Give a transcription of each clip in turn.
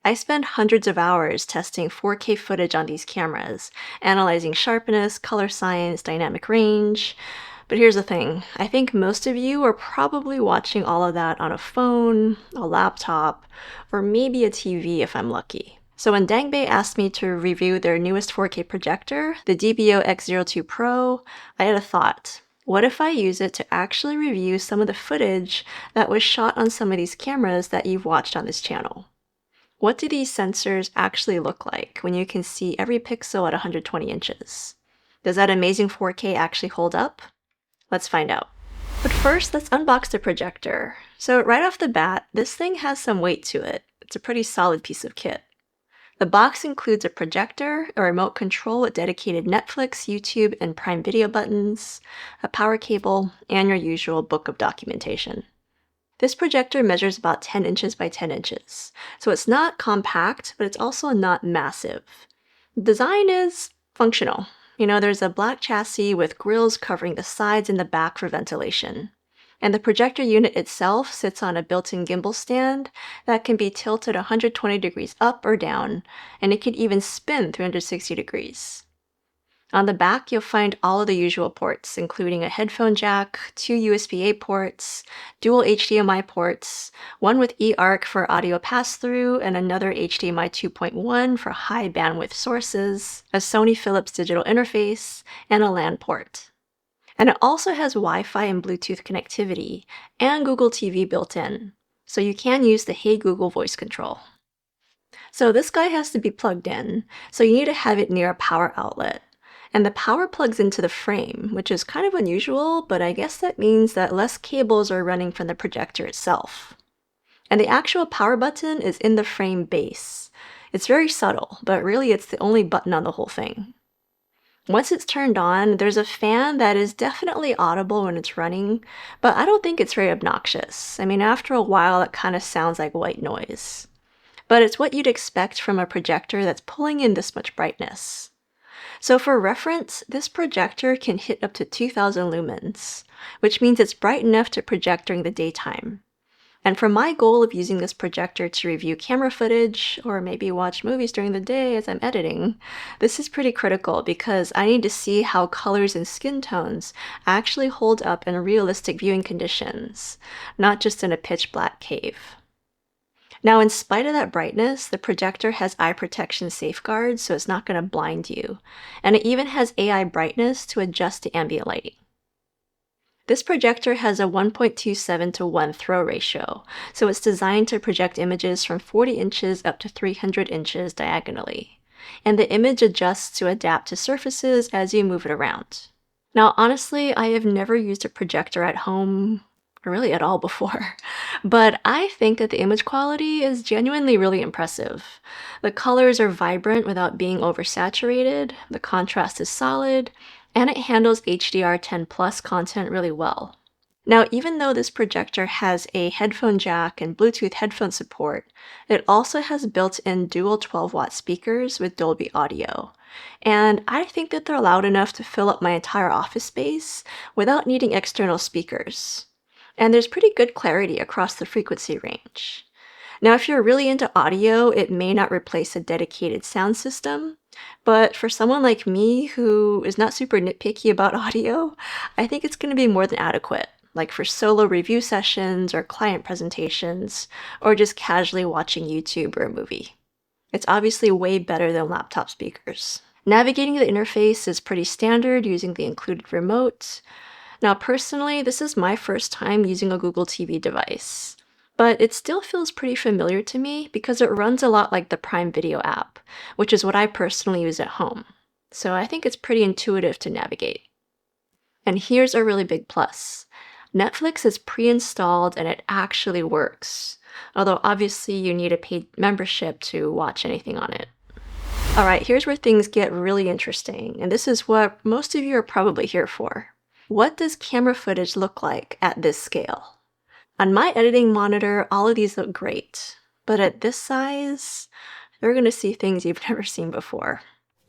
I spend hundreds of hours testing 4K footage on these cameras, analyzing sharpness, color science, dynamic range. But here's the thing, I think most of you are probably watching all of that on a phone, a laptop, or maybe a TV if I'm lucky. So when Dangbei asked me to review their newest 4K projector, the DBO X02 Pro, I had a thought. What if I use it to actually review some of the footage that was shot on some of these cameras that you've watched on this channel? What do these sensors actually look like when you can see every pixel at 120 inches? Does that amazing 4K actually hold up? Let's find out. But first, let's unbox the projector. So right off the bat, this thing has some weight to it. It's a pretty solid piece of kit. The box includes a projector, a remote control with dedicated Netflix, YouTube, and Prime Video buttons, a power cable, and your usual book of documentation. This projector measures about 10 inches by 10 inches, so it's not compact, but it's also not massive. The design is functional. There's a black chassis with grills covering the sides and the back for ventilation. And the projector unit itself sits on a built-in gimbal stand that can be tilted 120 degrees up or down, and it can even spin 360 degrees. On the back, you'll find all of the usual ports, including a headphone jack, 2 USB-A ports, dual HDMI ports, one with eARC for audio pass-through, and another HDMI 2.1 for high bandwidth sources, a Sony Philips digital interface, and a LAN port. And it also has Wi-Fi and Bluetooth connectivity, and Google TV built in, so you can use the Hey Google voice control. So this guy has to be plugged in, so you need to have it near a power outlet. And the power plugs into the frame, which is kind of unusual, but I guess that means that less cables are running from the projector itself. And the actual power button is in the frame base. It's very subtle, but really it's the only button on the whole thing. Once it's turned on, there's a fan that is definitely audible when it's running, but I don't think it's very obnoxious. After a while, it kind of sounds like white noise. But it's what you'd expect from a projector that's pulling in this much brightness. So for reference, this projector can hit up to 2000 lumens, which means it's bright enough to project during the daytime. And for my goal of using this projector to review camera footage, or maybe watch movies during the day as I'm editing, this is pretty critical because I need to see how colors and skin tones actually hold up in realistic viewing conditions, not just in a pitch black cave. Now, in spite of that brightness, the projector has eye protection safeguards, so it's not going to blind you. And it even has AI brightness to adjust to ambient lighting. This projector has a 1.27 to 1 throw ratio, so it's designed to project images from 40 inches up to 300 inches diagonally. And the image adjusts to adapt to surfaces as you move it around. Now, honestly, I have never used a projector at home really at all before, but I think that the image quality is genuinely really impressive. The colors are vibrant without being oversaturated, the contrast is solid, and it handles HDR10+ content really well. Now, even though this projector has a headphone jack and Bluetooth headphone support, it also has built-in dual 12-watt speakers with Dolby Audio. And I think that they're loud enough to fill up my entire office space without needing external speakers. And there's pretty good clarity across the frequency range. Now, if you're really into audio, it may not replace a dedicated sound system, but for someone like me who is not super nitpicky about audio, I think it's going to be more than adequate, like for solo review sessions or client presentations, or just casually watching YouTube or a movie. It's obviously way better than laptop speakers. Navigating the interface is pretty standard using the included remote. Now, personally, this is my first time using a Google TV device, but it still feels pretty familiar to me because it runs a lot like the Prime Video app, which is what I personally use at home. So I think it's pretty intuitive to navigate. And here's a really big plus. Netflix is pre-installed and it actually works, although obviously you need a paid membership to watch anything on it. Alright, here's where things get really interesting, and this is what most of you are probably here for. What does camera footage look like at this scale? On my editing monitor, all of these look great, but at this size, you're going to see things you've never seen before.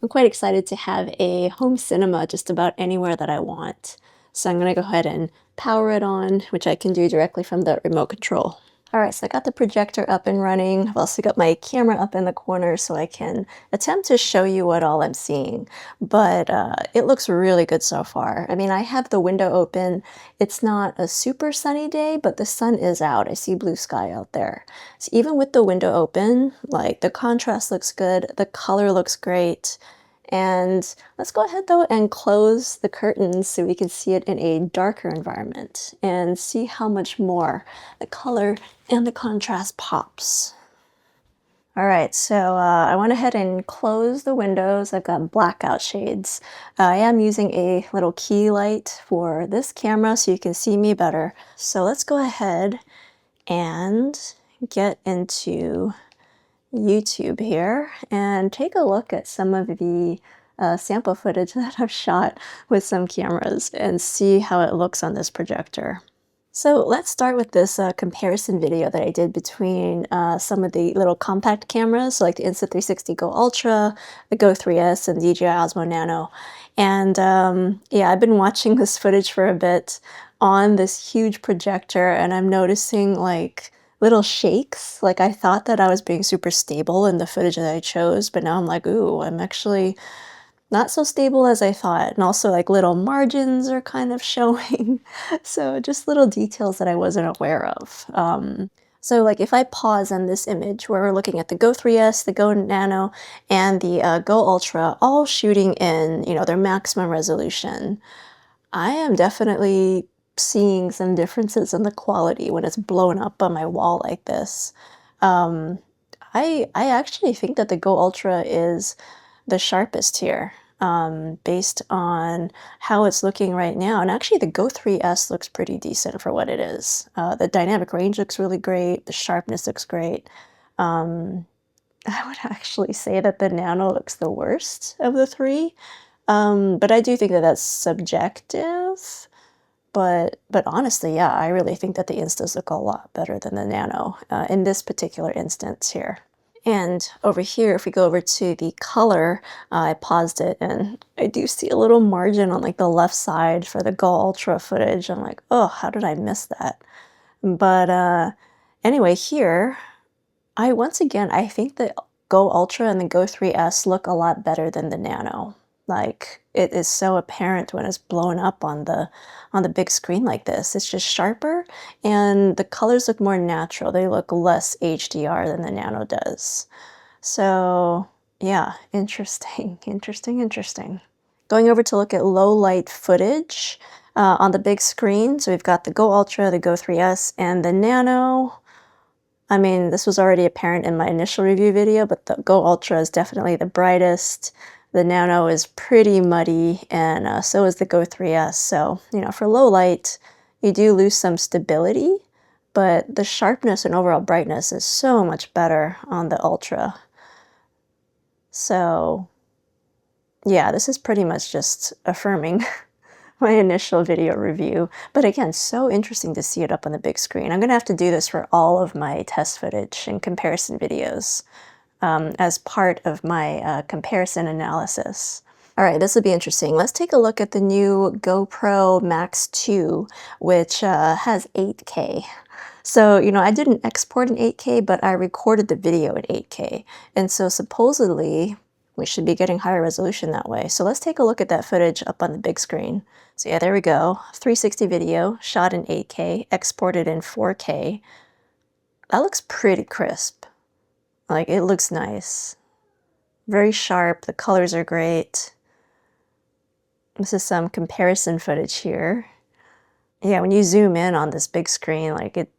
I'm quite excited to have a home cinema just about anywhere that I want. So I'm going to go ahead and power it on, which I can do directly from the remote control. All right, so I got the projector up and running. I've also got my camera up in the corner so I can attempt to show you what all I'm seeing. But it looks really good so far. I mean, I have the window open. It's not a super sunny day, but the sun is out. I see blue sky out there. So even with the window open, like the contrast looks good, the color looks great. And let's go ahead though and close the curtains so we can see it in a darker environment and see how much more the color and the contrast pops. All right, so I went ahead and closed the windows. I've got blackout shades. I am using a little key light for this camera so you can see me better. So let's go ahead and get into YouTube here and take a look at some of the sample footage that I've shot with some cameras and see how it looks on this projector. So let's start with this comparison video that I did between some of the little compact cameras, so like the Insta360 GO Ultra, the Go 3S, and DJI Osmo Nano. And yeah, I've been watching this footage for a bit on this huge projector, and I'm noticing like little shakes. Like I thought that I was being super stable in the footage that I chose, but now I'm like, ooh, I'm actually not so stable as I thought. And also like little margins are kind of showing. So just little details that I wasn't aware of. So like if I pause on this image where we're looking at the Go 3S, the Go Nano, and the Go Ultra, all shooting in, you know, their maximum resolution, I am definitely seeing some differences in the quality when it's blown up on my wall like this. Um, I actually think that the Go Ultra is the sharpest here, based on how it's looking right now. And actually the Go 3S looks pretty decent for what it is. The dynamic range looks really great. The sharpness looks great. Um, I would actually say that the Nano looks the worst of the three. But I do think that that's subjective. But honestly, yeah, I really think that the Instas look a lot better than the Nano in this particular instance here. And over here, if we go over to the color, I paused it and I do see a little margin on like the left side for the Go Ultra footage. I'm like, oh, how did I miss that? But anyway, here, once again, I think the Go Ultra and the Go 3S look a lot better than the Nano. Like it is so apparent when it's blown up on the big screen like this. It's just sharper and the colors look more natural. They look less HDR than the Nano does. So yeah, interesting, interesting, interesting. Going over to look at low light footage on the big screen. So we've got the Go Ultra, the Go 3S, and the Nano. I mean, this was already apparent in my initial review video, but the Go Ultra is definitely the brightest. The Nano is pretty muddy, and so is the Go 3S. So, you know, for low light, you do lose some stability, but the sharpness and overall brightness is so much better on the Ultra. So, yeah, this is pretty much just affirming my initial video review. But again, so interesting to see it up on the big screen. I'm going to have to do this for all of my test footage and comparison videos as part of my comparison analysis. All right, this will be interesting. Let's take a look at the new GoPro Max 2, which has 8K. So, you know, I didn't export in 8K, but I recorded the video at 8K. And so supposedly, we should be getting higher resolution that way. So let's take a look at that footage up on the big screen. So yeah, there we go. 360 video, shot in 8K, exported in 4K. That looks pretty crisp. Like, it looks nice. Very sharp, the colors are great. This is some comparison footage here. Yeah, when you zoom in on this big screen, like you can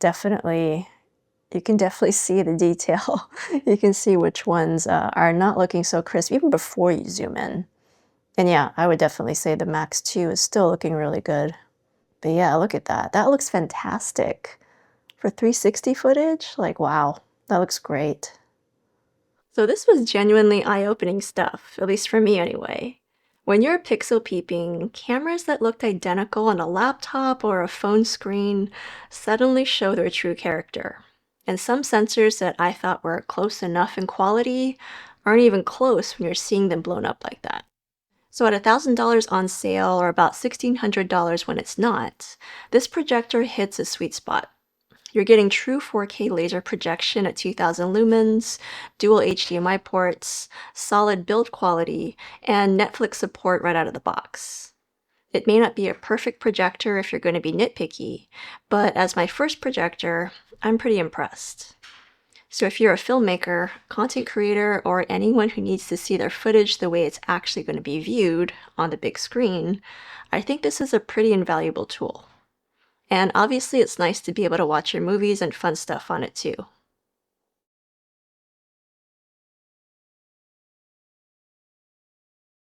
definitely see the detail. You can see which ones are not looking so crisp even before you zoom in. And yeah, I would definitely say the Max 2 is still looking really good. But yeah, look at that. That looks fantastic. For 360 footage, like wow, that looks great. So this was genuinely eye-opening stuff, at least for me anyway. When you're pixel peeping, cameras that looked identical on a laptop or a phone screen suddenly show their true character. And some sensors that I thought were close enough in quality aren't even close when you're seeing them blown up like that. So at $1,000 on sale, or about $1,600 when it's not, this projector hits a sweet spot. You're getting true 4K laser projection at 2000 lumens, dual HDMI ports, solid build quality, and Netflix support right out of the box. It may not be a perfect projector if you're going to be nitpicky, but as my first projector, I'm pretty impressed. So if you're a filmmaker, content creator, or anyone who needs to see their footage the way it's actually going to be viewed on the big screen, I think this is a pretty invaluable tool. And obviously it's nice to be able to watch your movies and fun stuff on it too.